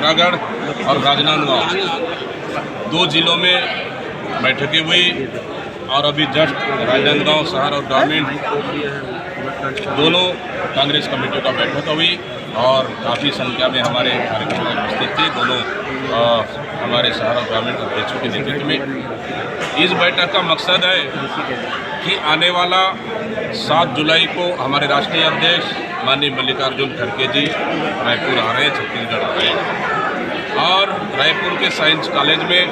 खैरागढ़ और राजनांदगांव 2 जिलों में बैठकें हुई और अभी जस्ट राजनांदगांव शहर और ग्रामीण दोनों कांग्रेस कमेटियों का बैठक हुई और काफ़ी संख्या में हमारे कार्यकर्ता उपस्थित थे दोनों हमारे शहर और ग्रामीण अध्यक्षों के नेतृत्व में। इस बैठक का मकसद है कि आने वाला 7 जुलाई को हमारे राष्ट्रीय अध्यक्ष माननीय मल्लिकार्जुन खड़गे जी रायपुर आ रहे हैं, छत्तीसगढ़ आ रहे हैं और रायपुर के साइंस कॉलेज में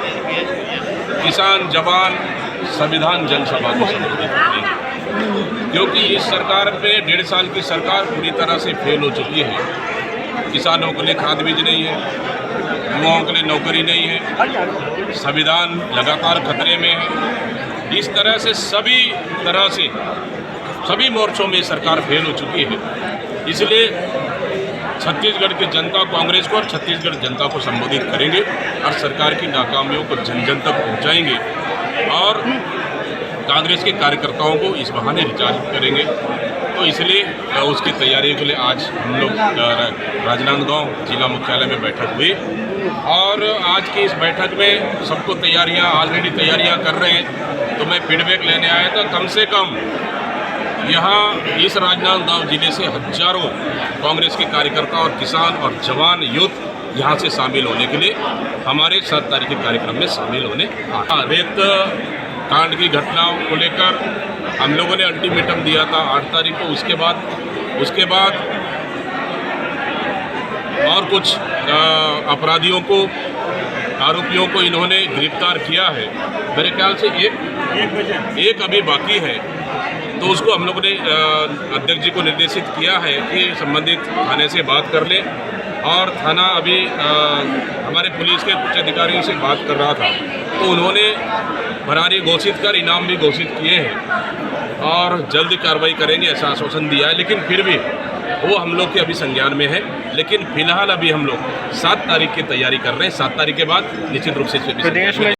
किसान जवान संविधान जनसभा को संबोधित करेंगे, क्योंकि इस सरकार पे 1.5 साल की सरकार पूरी तरह से फेल हो चुकी है। किसानों के लिए खाद बीज नहीं है, युवाओं के लिए नौकरी नहीं है, संविधान लगातार खतरे में है। इस तरह से सभी मोर्चों में सरकार फेल हो चुकी है। इसलिए छत्तीसगढ़ की जनता कांग्रेस को और छत्तीसगढ़ जनता को संबोधित करेंगे और सरकार की नाकामियों को जन जन तक पहुँचाएंगे और कांग्रेस के कार्यकर्ताओं को इस बहाने रिचार्ज करेंगे। तो इसलिए उसकी तैयारी के लिए आज हम लोग राजनांदगांव जिला मुख्यालय में बैठक हुई और आज की इस बैठक में सबको ऑलरेडी तैयारियां कर रहे हैं। तो मैं फीडबैक लेने आया था, कम से कम यहाँ इस राजनांदगांव जिले से हजारों कांग्रेस के कार्यकर्ता और किसान और जवान यूथ यहाँ से शामिल होने के लिए हमारे 7 तारीख के कार्यक्रम में शामिल होने रेत कांड की घटनाओं को लेकर हम लोगों ने अल्टीमेटम दिया था 8 तारीख को। उसके बाद और कुछ आरोपियों को इन्होंने गिरफ्तार किया है। मेरे ख्याल से एक अभी बाकी है, तो उसको हम लोगों ने अध्यक्ष जी को निर्देशित किया है कि संबंधित थाने से बात कर ले और थाना अभी हमारे पुलिस के उच्च अधिकारियों से बात कर रहा था, तो उन्होंने फरारी घोषित कर इनाम भी घोषित किए हैं और जल्द कार्रवाई करेंगे ऐसा आश्वासन दिया है। लेकिन फिर भी वो हम लोग के अभी संज्ञान में है। लेकिन फिलहाल अभी हम लोग 7 तारीख की तैयारी कर रहे हैं। 7 तारीख के बाद निश्चित रूप से